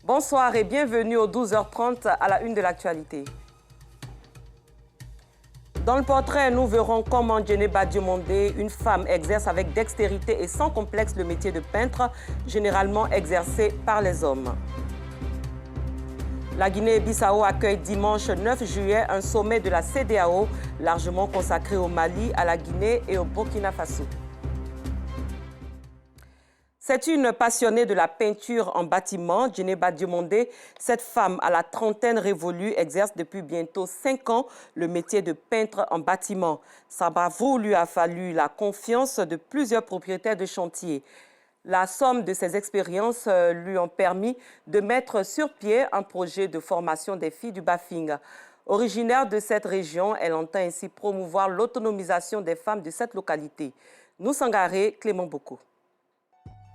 Bonsoir et bienvenue aux 12h30 à la une de l'actualité. Dans le portrait, nous verrons comment Djeneba Diomandé, une femme, exerce avec dextérité et sans complexe le métier de peintre, généralement exercé par les hommes. La Guinée-Bissau accueille dimanche 9 juillet un sommet de la CEDEAO, largement consacré au Mali, à la Guinée et au Burkina Faso. C'est une passionnée de la peinture en bâtiment, Djeneba Diomandé. Cette femme à la trentaine révolue exerce depuis bientôt 5 ans le métier de peintre en bâtiment. Sa bravoure lui a fallu la confiance de plusieurs propriétaires de chantier. La somme de ses expériences lui ont permis de mettre sur pied un projet de formation des filles du Bafing. Originaire de cette région, elle entend ainsi promouvoir l'autonomisation des femmes de cette localité. Nous Sangaré, Clément Boko.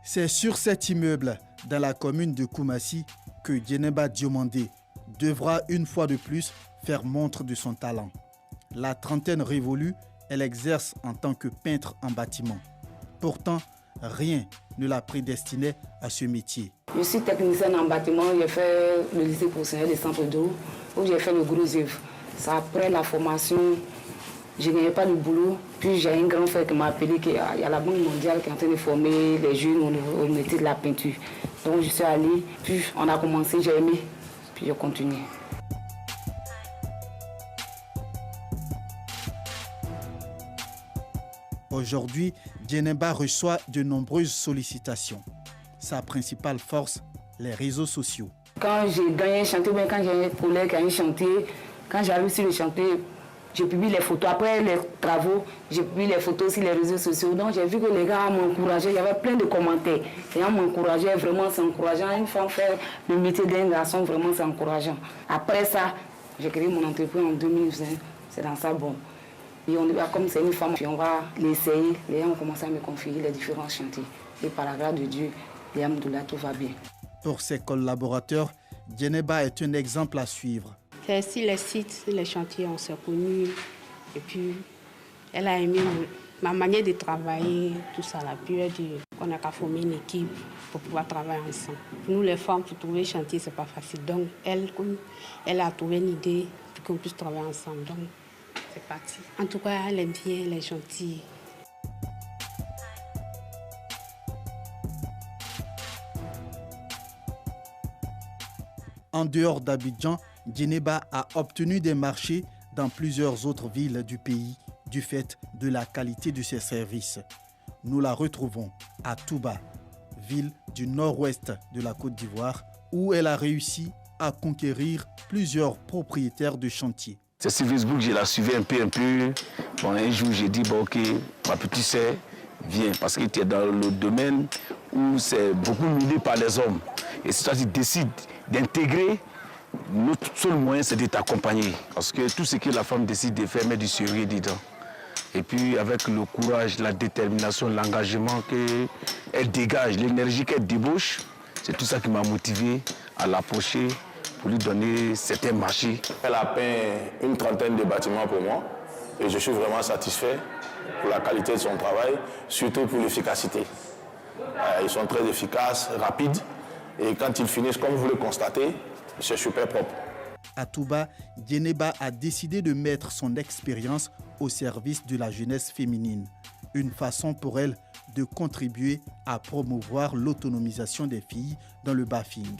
C'est sur cet immeuble, dans la commune de Koumassi, que Djeneba Diomandé devra une fois de plus faire montre de son talent. La trentaine révolue, elle exerce en tant que peintre en bâtiment. Pourtant, rien ne la prédestinait à ce métier. Je suis technicienne en bâtiment, j'ai fait le lycée professionnel de Centre d'eau, où j'ai fait le gros œuvre. C'est après la formation, je ne gagnais pas de boulot. Puis j'ai un grand frère qui m'a appelé qu'il y a la Banque mondiale qui est en train de former les jeunes au métier de la peinture. Donc je suis allée, puis on a commencé, j'ai aimé, puis j'ai continué. Aujourd'hui, Djeneba reçoit de nombreuses sollicitations. Sa principale force, les réseaux sociaux. Quand j'ai gagné un chantier, quand j'ai un collègue qui a un chantier, quand j'arrive sur le chantier, je publie les photos. Après les travaux, je publie les photos sur les réseaux sociaux. Donc j'ai vu que les gars m'encourageaient. Il y avait plein de commentaires. Les gens m'encourageaient, vraiment c'est encourageant. Une femme faire le métier d'un garçon, vraiment c'est encourageant. Après ça, j'ai créé mon entreprise en 2020. C'est dans ça, bon. Et on va, comme c'est une femme, puis on va l'essayer. Les gens ont commencé à me confier les différents chantiers. Et par la grâce de Dieu, et Alhamdoulilah, tout va bien. Pour ses collaborateurs, Djeneba est un exemple à suivre. C'est sur les sites, sur les chantiers, on s'est connus. Et puis, elle a aimé ma manière de travailler, tout ça. Elle a pu dire qu'on a qu'à former une équipe pour pouvoir travailler ensemble. Pour nous, les femmes, pour trouver un chantier, ce n'est pas facile. Donc, elle a trouvé une idée pour qu'on puisse travailler ensemble. Donc, c'est parti. En tout cas, elle aime bien, elle est gentille. En dehors d'Abidjan, Djeneba a obtenu des marchés dans plusieurs autres villes du pays du fait de la qualité de ses services. Nous la retrouvons à Touba, ville du nord-ouest de la Côte d'Ivoire, où elle a réussi à conquérir plusieurs propriétaires de chantier. C'est sur Facebook que je la suivais un peu. Bon, un jour, j'ai dit, bon, ok, ma petite sœur, viens, parce que tu es dans le domaine où c'est beaucoup mené par les hommes. Et si toi, tu décides d'intégrer, notre seul moyen, c'est de t'accompagner. Parce que tout ce que la femme décide de faire, met du sérieux dedans. Et puis, avec le courage, la détermination, l'engagement qu'elle dégage, l'énergie qu'elle débauche, c'est tout ça qui m'a motivé à l'approcher pour lui donner certains marchés. Elle a peint une trentaine de bâtiments pour moi. Et je suis vraiment satisfait pour la qualité de son travail, surtout pour l'efficacité. Ils sont très efficaces, rapides. Et quand ils finissent, comme vous le constatez, c'est super propre. À Touba, Djeneba a décidé de mettre son expérience au service de la jeunesse féminine. Une façon pour elle de contribuer à promouvoir l'autonomisation des filles dans le Bafing.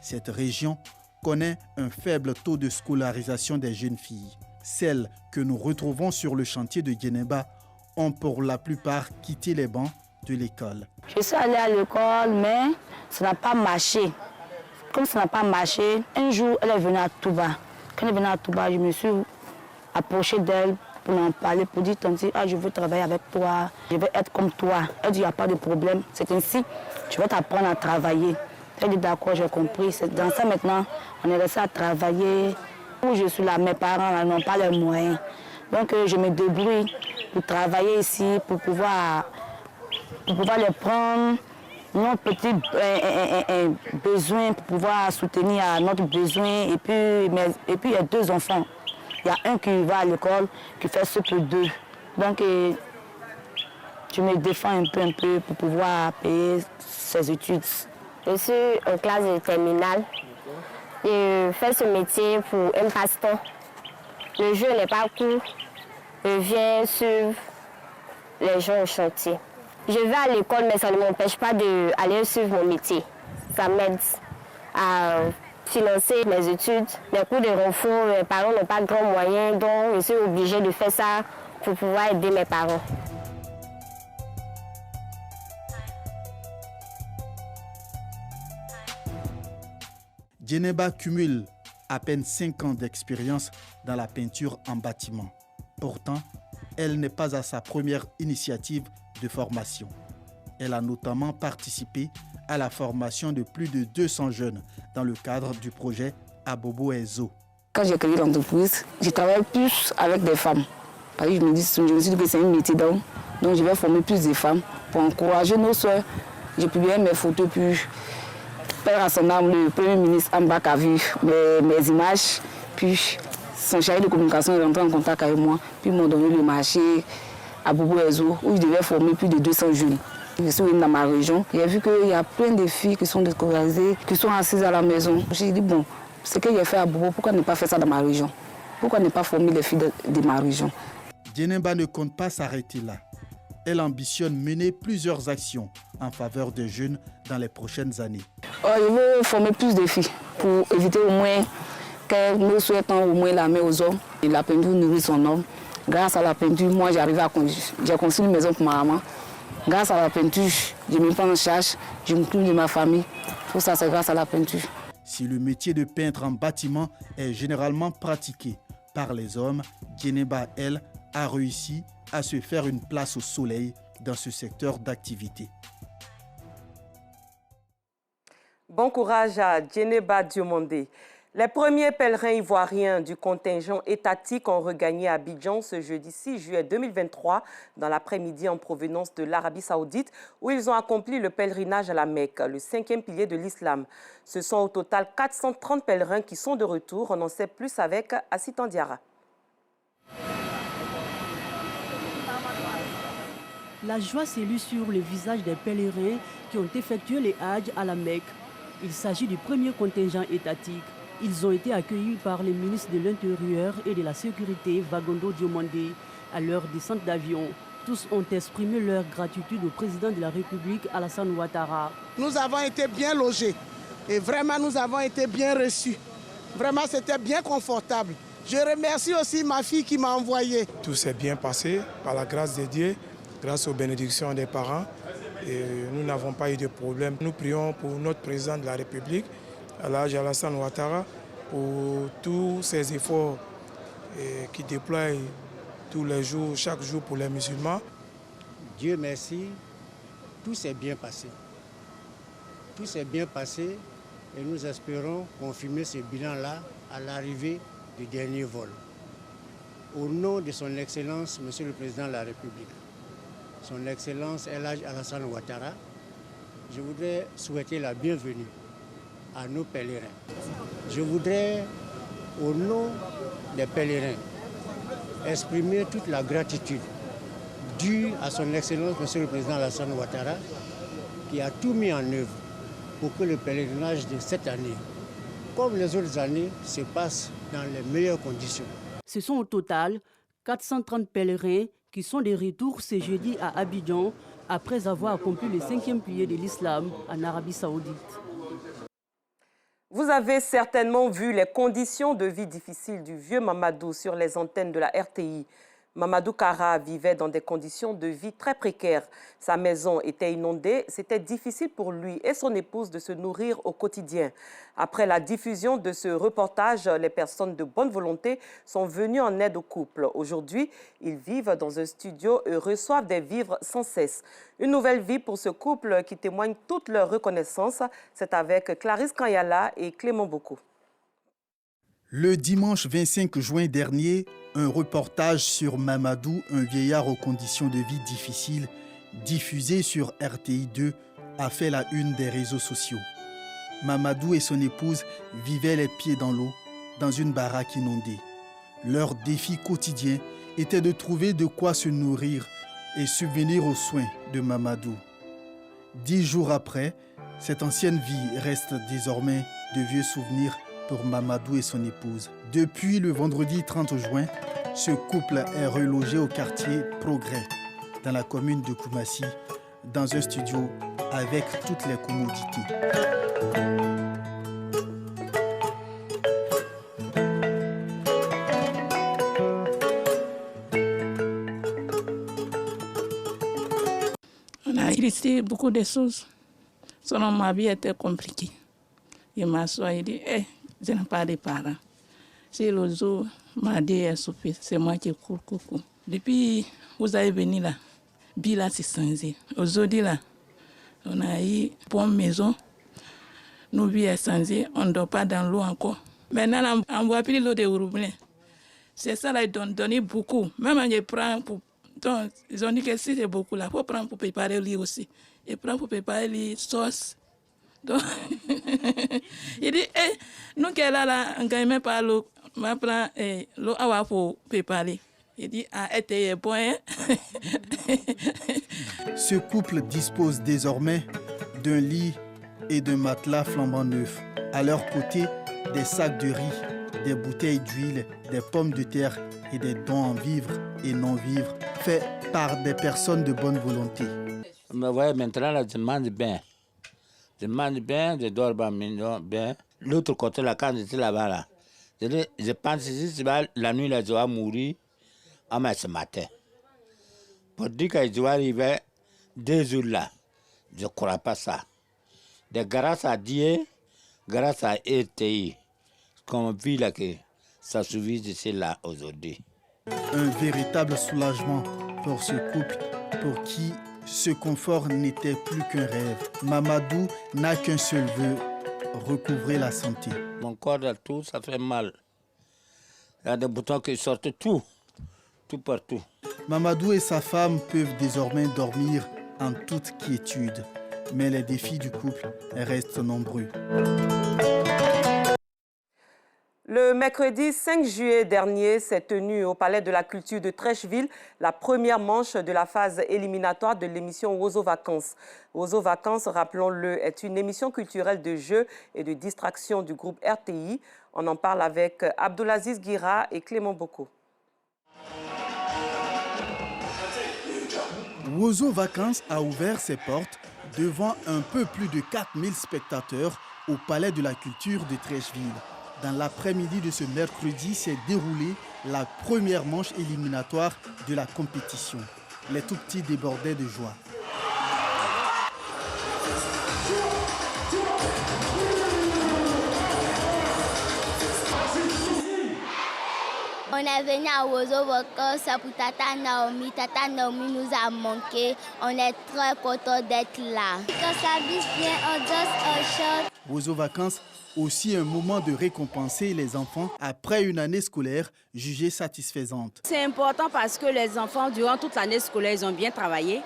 Cette région connaît un faible taux de scolarisation des jeunes filles. Celles que nous retrouvons sur le chantier de Djeneba ont pour la plupart quitté les bancs de l'école. Je suis allée à l'école, mais ça n'a pas marché. Comme ça n'a pas marché, un jour, elle est venue à Touba. Quand elle est venue à Touba, je me suis approchée d'elle pour en parler, pour dire, Tanti, je veux travailler avec toi, je veux être comme toi. Elle dit, il n'y a pas de problème, c'est ainsi, je vais t'apprendre à travailler. Elle dit, d'accord, j'ai compris. C'est dans ça maintenant, on est resté à travailler. Où je suis là, mes parents n'ont pas les moyens. Donc, je me débrouille pour travailler ici, pour pouvoir les prendre nos petits besoins, pour pouvoir soutenir notre besoin. Et puis, il y a 2 enfants. Il y a un qui va à l'école, qui fait ce pour 2. Donc, je me défends un peu pour pouvoir payer ses études. Je suis en classe de terminale. Je fais ce métier pour un passe-temps. Le jour n'est pas court. Je viens suivre les gens au chantier. Je vais à l'école, mais ça ne m'empêche pas d'aller suivre mon métier. Ça m'aide à financer mes études. Les cours de renfort, mes parents n'ont pas grand moyen, donc je suis obligée de faire ça pour pouvoir aider mes parents. Djeneba cumule à peine 5 ans d'expérience dans la peinture en bâtiment. Pourtant, elle n'est pas à sa première initiative de formation. Elle a notamment participé à la formation de plus de 200 jeunes dans le cadre du projet Abobo Ezo. Quand j'ai créé l'entreprise, je travaille plus avec des femmes. Parce que je me suis dit que c'est un métier d'homme. Donc je vais former plus de femmes pour encourager nos soeurs. J'ai publié mes photos, puis père à son âme, le Premier ministre Ambak a vu mes images. Puis son chargé de communication est rentré en contact avec moi. Puis ils m'ont donné le marché à Bobo Ezo, où je devais former plus de 200 jeunes. Je suis venue dans ma région. J'ai vu qu'il y a plein de filles qui sont déscolarisées, qui sont assises à la maison. J'ai dit, bon, ce que j'ai fait à Bobo, pourquoi ne pas faire ça dans ma région? Pourquoi ne pas former les filles de ma région? Djeneba ne compte pas s'arrêter là. Elle ambitionne mener plusieurs actions en faveur des jeunes dans les prochaines années. Je veux former plus de filles pour éviter au moins que nous souhaitons au moins la main aux hommes. Et la peinture nourrit son homme. Grâce à la peinture, moi j'ai construit une maison pour ma maman. Grâce à la peinture, je me prends en charge, je m'occupe de ma famille. Tout ça, c'est grâce à la peinture. Si le métier de peintre en bâtiment est généralement pratiqué par les hommes, Djeneba, elle, a réussi à se faire une place au soleil dans ce secteur d'activité. Bon courage à Djeneba Diomandé. Les premiers pèlerins ivoiriens du contingent étatique ont regagné Abidjan ce jeudi 6 juillet 2023 dans l'après-midi en provenance de l'Arabie Saoudite où ils ont accompli le pèlerinage à la Mecque, le 5e pilier de l'islam. Ce sont au total 430 pèlerins qui sont de retour. On en sait plus avec Assitan Diarra. La joie s'est lue sur les visages des pèlerins qui ont effectué les Hajj à la Mecque. Il s'agit du premier contingent étatique. Ils ont été accueillis par les ministres de l'Intérieur et de la Sécurité, Vagondo Diomandé, à leur descente d'avion. Tous ont exprimé leur gratitude au président de la République, Alassane Ouattara. Nous avons été bien logés et vraiment nous avons été bien reçus. Vraiment, c'était bien confortable. Je remercie aussi ma fille qui m'a envoyé. Tout s'est bien passé par la grâce de Dieu, grâce aux bénédictions des parents. Et nous n'avons pas eu de problème. Nous prions pour notre président de la République, Alassane Ouattara, pour tous ses efforts qu'il déploie tous les jours, chaque jour pour les musulmans. Dieu merci, tout s'est bien passé. Tout s'est bien passé et nous espérons confirmer ce bilan-là à l'arrivée du dernier vol. Au nom de son Excellence, Monsieur le Président de la République, son Excellence El Hadj Alassane Ouattara, je voudrais souhaiter la bienvenue à nos pèlerins. Je voudrais, au nom des pèlerins, exprimer toute la gratitude due à son Excellence, Monsieur le Président Alassane Ouattara, qui a tout mis en œuvre pour que le pèlerinage de cette année, comme les autres années, se passe dans les meilleures conditions. Ce sont au total 430 pèlerins qui sont de retour ce jeudi à Abidjan après avoir accompli le 5e pilier de l'islam en Arabie Saoudite. Vous avez certainement vu les conditions de vie difficiles du vieux Mamadou sur les antennes de la RTI. Mamadou Kara vivait dans des conditions de vie très précaires. Sa maison était inondée, c'était difficile pour lui et son épouse de se nourrir au quotidien. Après la diffusion de ce reportage, les personnes de bonne volonté sont venues en aide au couple. Aujourd'hui, ils vivent dans un studio et reçoivent des vivres sans cesse. Une nouvelle vie pour ce couple qui témoigne toute leur reconnaissance. C'est avec Clarisse Kanyala et Clément Boko. Le dimanche 25 juin dernier, un reportage sur Mamadou, un vieillard aux conditions de vie difficiles, diffusé sur RTI 2, a fait la une des réseaux sociaux. Mamadou et son épouse vivaient les pieds dans l'eau, dans une baraque inondée. Leur défi quotidien était de trouver de quoi se nourrir et subvenir aux soins de Mamadou. 10 jours après, Cette ancienne vie reste désormais de vieux souvenirs pour Mamadou et son épouse. Depuis le vendredi 30 juin, ce couple est relogé au quartier Progrès, dans la commune de Koumassi, dans un studio avec toutes les commodités. On a hérité beaucoup de choses. Selon ma vie était compliquée. Il m'assoit et dit, je n'ai pas de parents. Si le jour m'a dit, c'est moi qui cours. Depuis vous avez venu là, Bila s'est changé. Aujourd'hui là, on a eu une bonne maison. Nos vies sont changées, on ne dort pas dans l'eau encore. Maintenant, on ne voit plus l'eau de robinet. C'est ça, là, ils donnent beaucoup. Même on les prend pour... Donc, ils ont dit que si c'est beaucoup là, il faut prendre pour préparer le lit aussi. Et prendre pour préparer les sauces. Donc, il dit, nous qui sommes là, on ne gagne même pas l'eau. On va prendre l'eau pour préparer. Il dit, était bon. Hein? Ce couple dispose désormais d'un lit et d'un matelas flambant neufs. À leur côté, des sacs de riz, des bouteilles d'huile, des pommes de terre et des dons en vivres et non-vivres faits par des personnes de bonne volonté. Mais ouais, maintenant, là, je mange bien. Je mange bien, je dors bien. L'autre côté, là, quand j'étais là-bas, là, je pense ici, la nuit, là, je vais mourir ce matin. Pour dire que je vais arriver 2 jours là, je ne crois pas ça. De grâce à Dieu, grâce à RTI, qu'on vit là, que ça suffit ici là aujourd'hui. Un véritable soulagement pour ce couple, pour qui ce confort n'était plus qu'un rêve. Mamadou n'a qu'un seul vœu, recouvrer la santé. Mon corps, là, tout, ça fait mal. Il y a des boutons qui sortent tout partout. Mamadou et sa femme peuvent désormais dormir en toute quiétude. Mais les défis du couple restent nombreux. Le mercredi 5 juillet dernier s'est tenue au Palais de la Culture de Treichville la première manche de la phase éliminatoire de l'émission Wozo Vacances. Wozo Vacances, rappelons-le, est une émission culturelle de jeux et de distraction du groupe RTI. On en parle avec Abdulaziz Guira et Clément Boko. Wozo Vacances a ouvert ses portes devant un peu plus de 4000 spectateurs au Palais de la Culture de Treichville. Dans l'après-midi de ce mercredi s'est déroulée la première manche éliminatoire de la compétition. Les tout-petits débordaient de joie. On est venu à Wozo Vacances pour Tata Naomi. Tata Naomi nous a manqué. On est très content d'être là. Quand ça bise bien, on danse, on chante. Wozo Vacances, aussi un moment de récompenser les enfants après une année scolaire jugée satisfaisante. C'est important parce que les enfants, durant toute l'année scolaire, ils ont bien travaillé.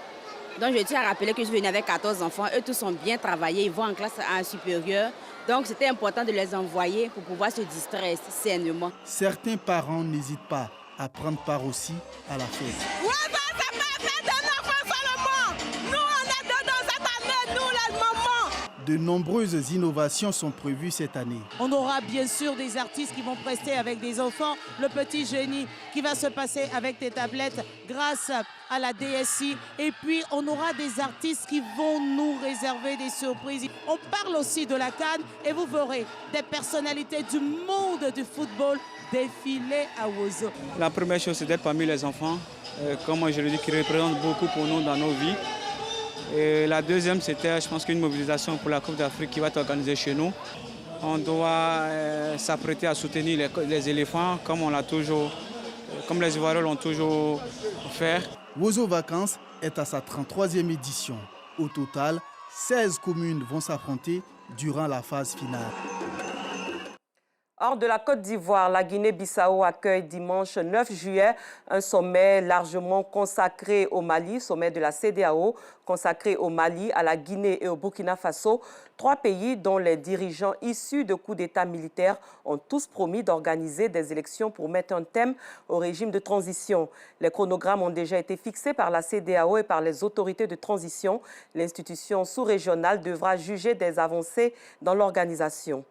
Donc je tiens à rappeler que je suis venue avec 14 enfants. Eux tous ont bien travaillé, ils vont en classe supérieure. Donc c'était important de les envoyer pour pouvoir se distraire sainement. Certains parents n'hésitent pas à prendre part aussi à la fête. Ouais, ça peut faire de l'enfant seulement. Nous, on est dedans cette année, nous les mamans. De nombreuses innovations sont prévues cette année. On aura bien sûr des artistes qui vont prester avec des enfants. Le petit génie qui va se passer avec des tablettes grâce à la DSI. Et puis, on aura des artistes qui vont nous réserver des surprises. On parle aussi de la CAN et vous verrez des personnalités du monde du football défiler à Wozo. La première chose, c'est d'être parmi les enfants, comme je le dis, qui représentent beaucoup pour nous dans nos vies. Et la deuxième, c'était, je pense, qu'une mobilisation pour la Coupe d'Afrique qui va être organisée chez nous. On doit s'apprêter à soutenir les éléphants, comme on l'a toujours, comme les Ivoiriens l'ont toujours fait. Wozo Vacances est à sa 33e édition. Au total, 16 communes vont s'affronter durant la phase finale. Hors de la Côte d'Ivoire, la Guinée-Bissau accueille dimanche 9 juillet un sommet largement consacré au Mali, sommet de la CEDEAO, consacré au Mali, à la Guinée et au Burkina Faso, 3 pays dont les dirigeants issus de coups d'État militaires ont tous promis d'organiser des élections pour mettre un terme au régime de transition. Les chronogrammes ont déjà été fixés par la CEDEAO et par les autorités de transition. L'institution sous-régionale devra juger des avancées dans l'organisation.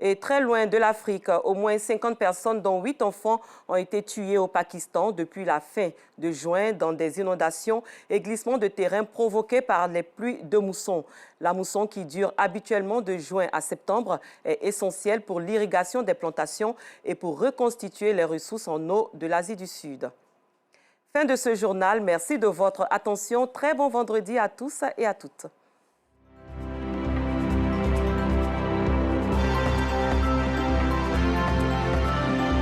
Et très loin de l'Afrique, au moins 50 personnes, dont 8 enfants, ont été tuées au Pakistan depuis la fin de juin dans des inondations et glissements de terrain provoqués par les pluies de mousson. La mousson, qui dure habituellement de juin à septembre, est essentielle pour l'irrigation des plantations et pour reconstituer les ressources en eau de l'Asie du Sud. Fin de ce journal. Merci de votre attention. Très bon vendredi à tous et à toutes.